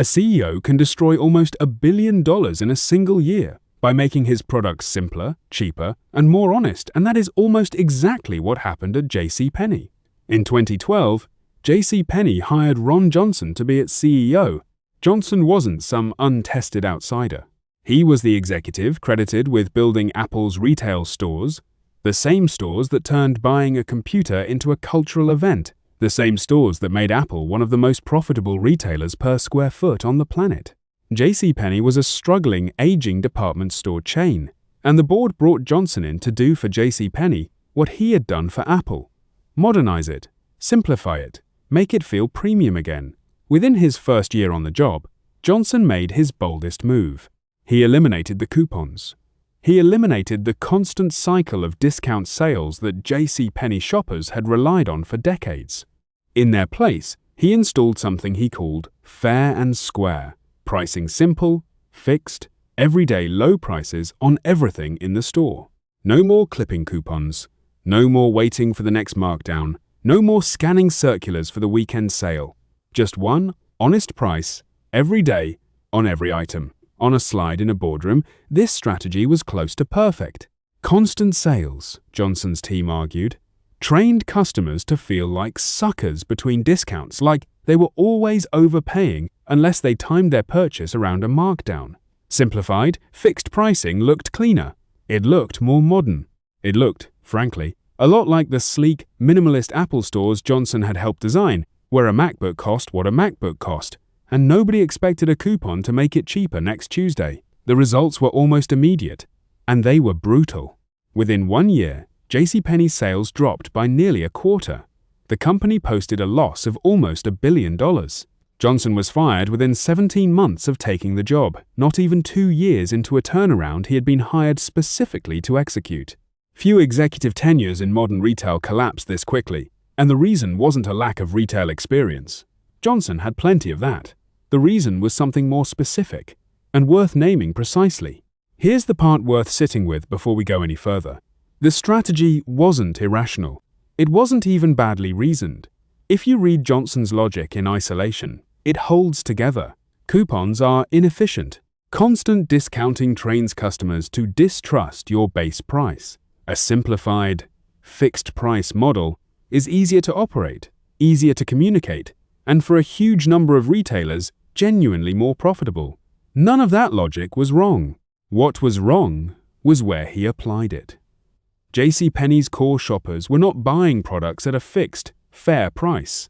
A CEO can destroy almost $1 billion in a single year by making his products simpler, cheaper, and more honest, and that is almost exactly what happened at JCPenney. In 2012, JCPenney hired Ron Johnson to be its CEO. Johnson wasn't some untested outsider. He was the executive credited with building Apple's retail stores, the same stores that turned buying a computer into a cultural event, the same stores that made Apple one of the most profitable retailers per square foot on the planet. JCPenney was a struggling, aging department store chain, and the board brought Johnson in to do for JCPenney what he had done for Apple: modernize it, simplify it, make it feel premium again. Within his first year on the job, Johnson made his boldest move. He eliminated the coupons. He eliminated the constant cycle of discount sales that JCPenney shoppers had relied on for decades. In their place, he installed something he called fair and square, pricing simple, fixed, everyday low prices on everything in the store. No more clipping coupons, no more waiting for the next markdown, no more scanning circulars for the weekend sale. Just one honest price every day on every item. On a slide in a boardroom, this strategy was close to perfect. Constant sales, Johnson's team argued, trained customers to feel like suckers between discounts, like they were always overpaying unless they timed their purchase around a markdown. Simplified, fixed pricing looked cleaner. It looked more modern. It looked, frankly, a lot like the sleek, minimalist Apple stores Johnson had helped design, where a MacBook cost what a MacBook cost, and nobody expected a coupon to make it cheaper next Tuesday. The results were almost immediate, and they were brutal. Within 1 year, JCPenney's sales dropped by nearly a quarter. The company posted a loss of almost $1 billion. Johnson was fired within 17 months of taking the job, not even 2 years into a turnaround he had been hired specifically to execute. Few executive tenures in modern retail collapsed this quickly, and the reason wasn't a lack of retail experience. Johnson had plenty of that. The reason was something more specific, and worth naming precisely. Here's the part worth sitting with before we go any further. The strategy wasn't irrational. It wasn't even badly reasoned. If you read Johnson's logic in isolation, it holds together. Coupons are inefficient. Constant discounting trains customers to distrust your base price. A simplified, fixed-price model is easier to operate, easier to communicate, and for a huge number of retailers, genuinely more profitable. None of that logic was wrong. What was wrong was where he applied it. JCPenney's core shoppers were not buying products at a fixed, fair price.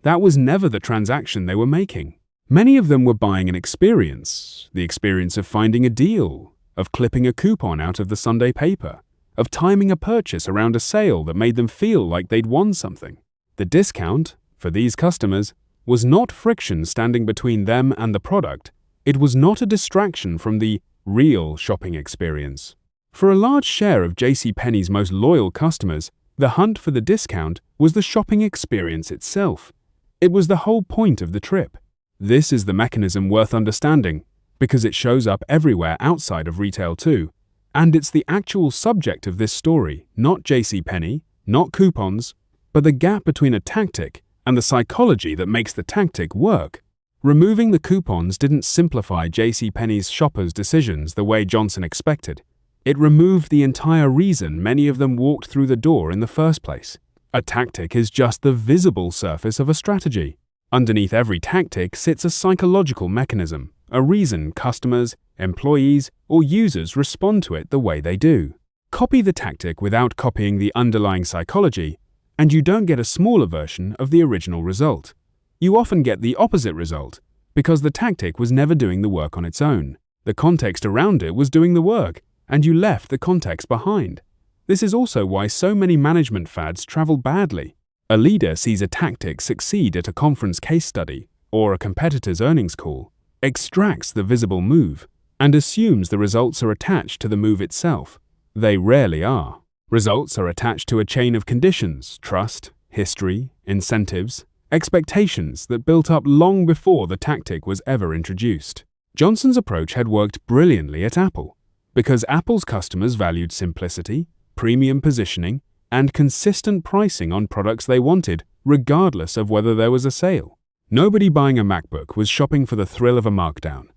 That was never the transaction they were making. Many of them were buying an experience, the experience of finding a deal, of clipping a coupon out of the Sunday paper, of timing a purchase around a sale that made them feel like they'd won something. The discount, for these customers, was not friction standing between them and the product. It was not a distraction from the real shopping experience. For a large share of JCPenney's most loyal customers, the hunt for the discount was the shopping experience itself. It was the whole point of the trip. This is the mechanism worth understanding, because it shows up everywhere outside of retail too. And it's the actual subject of this story, not JCPenney, not coupons, but the gap between a tactic and the psychology that makes the tactic work. Removing the coupons didn't simplify JCPenney's shoppers' decisions the way Johnson expected. It removed the entire reason many of them walked through the door in the first place. A tactic is just the visible surface of a strategy. Underneath every tactic sits a psychological mechanism, a reason customers, employees, or users respond to it the way they do. Copy the tactic without copying the underlying psychology, and you don't get a smaller version of the original result. You often get the opposite result, because the tactic was never doing the work on its own. The context around it was doing the work, and you left the context behind. This is also why so many management fads travel badly. A leader sees a tactic succeed at a conference case study or a competitor's earnings call, extracts the visible move, and assumes the results are attached to the move itself. They rarely are. Results are attached to a chain of conditions, trust, history, incentives, expectations that built up long before the tactic was ever introduced. Johnson's approach had worked brilliantly at Apple, because Apple's customers valued simplicity, premium positioning, and consistent pricing on products they wanted, regardless of whether there was a sale. Nobody buying a MacBook was shopping for the thrill of a markdown.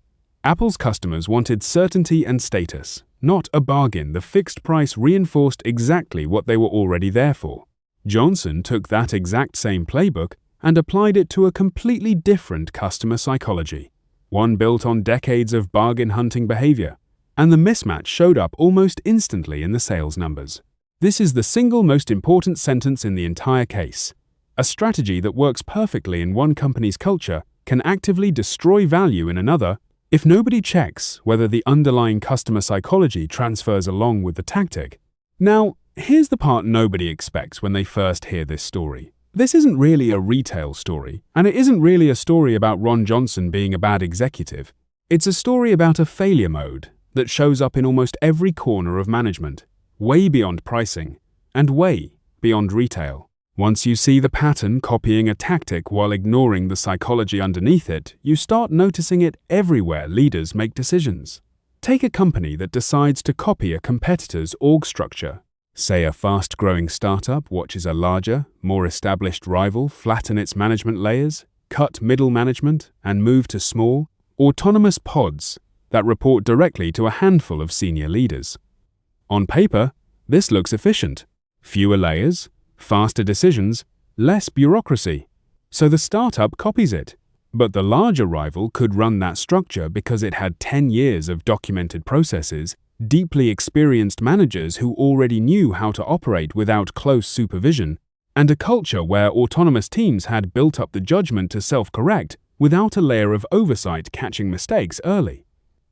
Apple's customers wanted certainty and status, not a bargain. The fixed price reinforced exactly what they were already there for. Johnson took that exact same playbook and applied it to a completely different customer psychology, one built on decades of bargain hunting behavior, and the mismatch showed up almost instantly in the sales numbers. This is the single most important sentence in the entire case. A strategy that works perfectly in one company's culture can actively destroy value in another if nobody checks whether the underlying customer psychology transfers along with the tactic. Now, here's the part nobody expects when they first hear this story. This isn't really a retail story, and it isn't really a story about Ron Johnson being a bad executive. It's a story about a failure mode that shows up in almost every corner of management, way beyond pricing, and way beyond retail. Once you see the pattern copying a tactic while ignoring the psychology underneath it, you start noticing it everywhere leaders make decisions. Take a company that decides to copy a competitor's org structure. Say a fast-growing startup watches a larger, more established rival flatten its management layers, cut middle management, and move to small, autonomous pods that report directly to a handful of senior leaders. On paper, this looks efficient. Fewer layers, faster decisions, less bureaucracy. So the startup copies it. But the larger rival could run that structure because it had 10 years of documented processes, deeply experienced managers who already knew how to operate without close supervision, and a culture where autonomous teams had built up the judgment to self-correct without a layer of oversight catching mistakes early.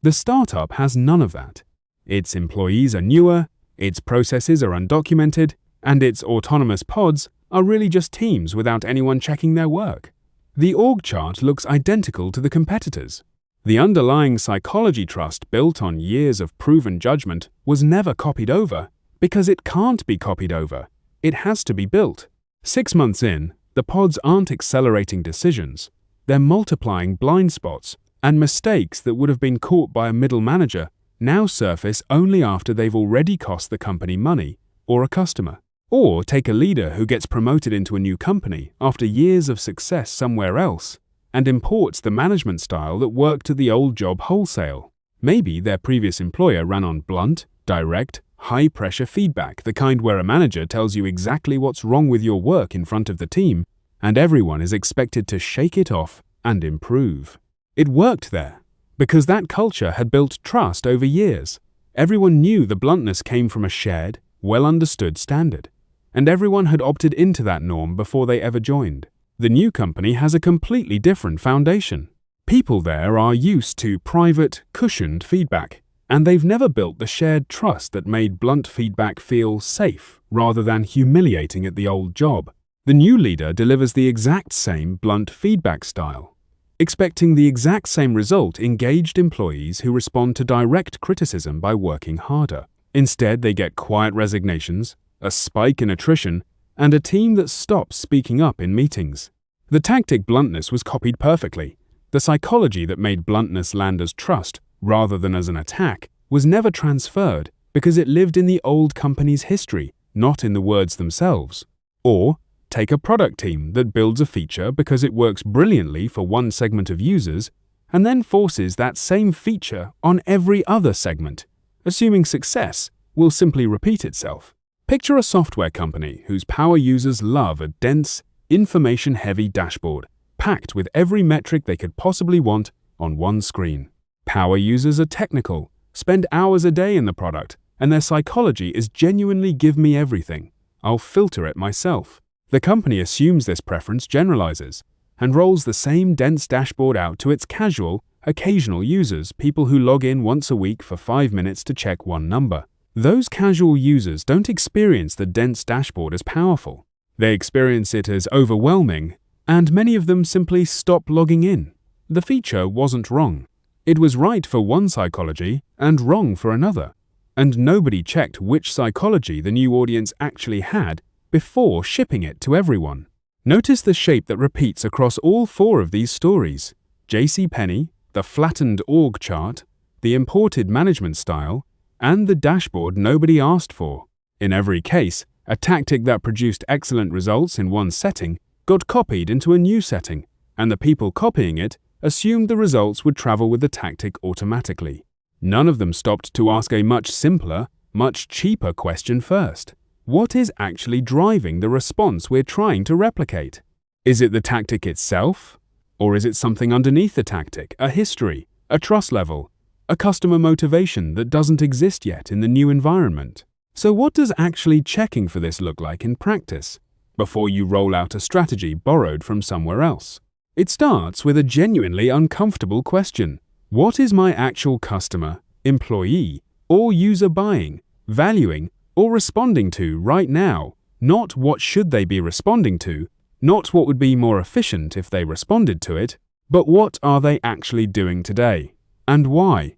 The startup has none of that. Its employees are newer, its processes are undocumented, and its autonomous pods are really just teams without anyone checking their work. The org chart looks identical to the competitors. The underlying psychology trust built on years of proven judgment was never copied over because it can't be copied over. It has to be built. 6 months in, the pods aren't accelerating decisions. They're multiplying blind spots, and mistakes that would have been caught by a middle manager now surface only after they've already cost the company money or a customer. Or take a leader who gets promoted into a new company after years of success somewhere else and imports the management style that worked at the old job wholesale. Maybe their previous employer ran on blunt, direct, high-pressure feedback, the kind where a manager tells you exactly what's wrong with your work in front of the team, and everyone is expected to shake it off and improve. It worked there because that culture had built trust over years. Everyone knew the bluntness came from a shared, well-understood standard, and everyone had opted into that norm before they ever joined. The new company has a completely different foundation. People there are used to private, cushioned feedback, and they've never built the shared trust that made blunt feedback feel safe rather than humiliating at the old job. The new leader delivers the exact same blunt feedback style, expecting the exact same result: engaged employees who respond to direct criticism by working harder. Instead, they get quiet resignations, a spike in attrition, and a team that stops speaking up in meetings. The tactic bluntness was copied perfectly. The psychology that made bluntness land as trust rather than as an attack was never transferred because it lived in the old company's history, not in the words themselves. Or take a product team that builds a feature because it works brilliantly for one segment of users and then forces that same feature on every other segment, assuming success will simply repeat itself. Picture a software company whose power users love a dense, information-heavy dashboard, packed with every metric they could possibly want on one screen. Power users are technical, spend hours a day in the product, and their psychology is genuinely give me everything. I'll filter it myself. The company assumes this preference generalizes and rolls the same dense dashboard out to its casual, occasional users, people who log in once a week for 5 minutes to check one number. Those casual users don't experience the dense dashboard as powerful. They experience it as overwhelming, and many of them simply stop logging in. The feature wasn't wrong. It was right for one psychology and wrong for another, and nobody checked which psychology the new audience actually had before shipping it to everyone. Notice the shape that repeats across all 4 of these stories: JCPenney, the flattened org chart, the imported management style, and the dashboard nobody asked for. In every case, a tactic that produced excellent results in one setting got copied into a new setting and the people copying it assumed the results would travel with the tactic automatically. None of them stopped to ask a much simpler, much cheaper question first. What is actually driving the response we're trying to replicate? Is it the tactic itself? Or is it something underneath the tactic, a history, a trust level, a customer motivation that doesn't exist yet in the new environment? So what does actually checking for this look like in practice, before you roll out a strategy borrowed from somewhere else? It starts with a genuinely uncomfortable question. What is my actual customer, employee, or user buying, valuing, or responding to right now? Not what should they be responding to, not what would be more efficient if they responded to it, but what are they actually doing today, and why?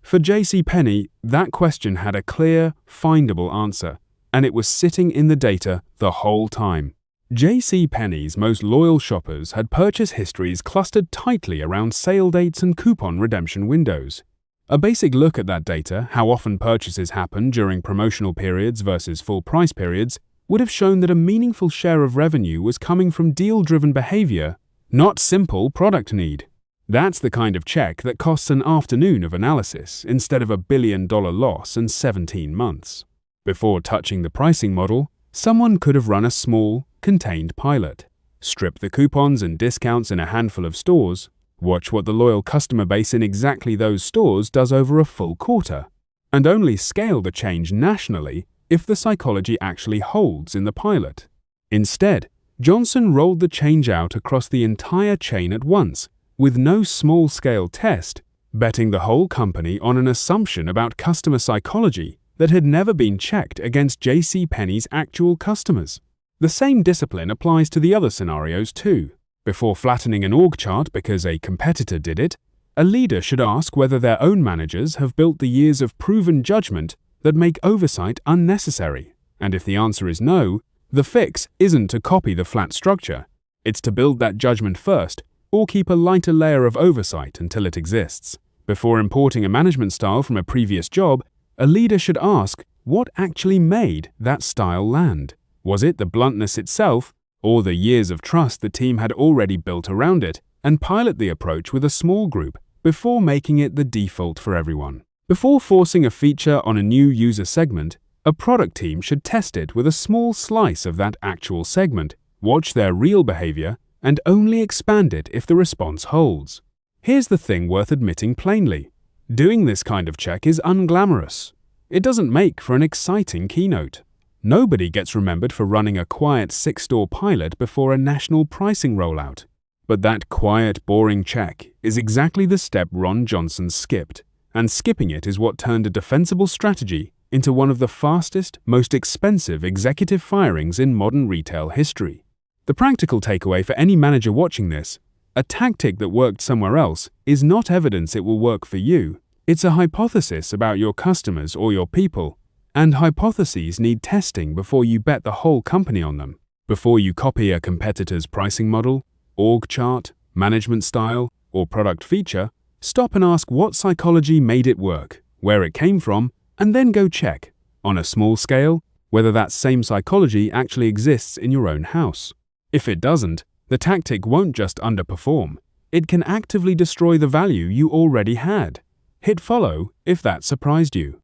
For JCPenney, that question had a clear, findable answer, and it was sitting in the data the whole time. JCPenney's most loyal shoppers had purchase histories clustered tightly around sale dates and coupon redemption windows. A basic look at that data, how often purchases happen during promotional periods versus full price periods, would have shown that a meaningful share of revenue was coming from deal-driven behavior, not simple product need. That's the kind of check that costs an afternoon of analysis instead of $1 billion loss in 17 months. Before touching the pricing model, someone could have run a small, contained pilot, strip the coupons and discounts in a handful of stores, watch what the loyal customer base in exactly those stores does over a full quarter, and only scale the change nationally if the psychology actually holds in the pilot. Instead, Johnson rolled the change out across the entire chain at once, with no small-scale test, betting the whole company on an assumption about customer psychology that had never been checked against JCPenney's actual customers. The same discipline applies to the other scenarios too. Before flattening an org chart because a competitor did it, a leader should ask whether their own managers have built the years of proven judgment that make oversight unnecessary. And if the answer is no, the fix isn't to copy the flat structure. It's to build that judgment first, or keep a lighter layer of oversight until it exists. Before importing a management style from a previous job, a leader should ask what actually made that style land. Was it the bluntness itself, or the years of trust the team had already built around it, and pilot the approach with a small group before making it the default for everyone? Before forcing a feature on a new user segment, a product team should test it with a small slice of that actual segment, watch their real behavior, and only expand it if the response holds. Here's the thing worth admitting plainly. Doing this kind of check is unglamorous. It doesn't make for an exciting keynote. Nobody gets remembered for running a quiet 6-store pilot before a national pricing rollout. But that quiet, boring check is exactly the step Ron Johnson skipped, and skipping it is what turned a defensible strategy into one of the fastest, most expensive executive firings in modern retail history. The practical takeaway for any manager watching this: a tactic that worked somewhere else is not evidence it will work for you. It's a hypothesis about your customers or your people, and hypotheses need testing before you bet the whole company on them. Before you copy a competitor's pricing model, org chart, management style, or product feature, stop and ask what psychology made it work, where it came from, and then go check, on a small scale, whether that same psychology actually exists in your own house. If it doesn't, the tactic won't just underperform. It can actively destroy the value you already had. Hit follow if that surprised you.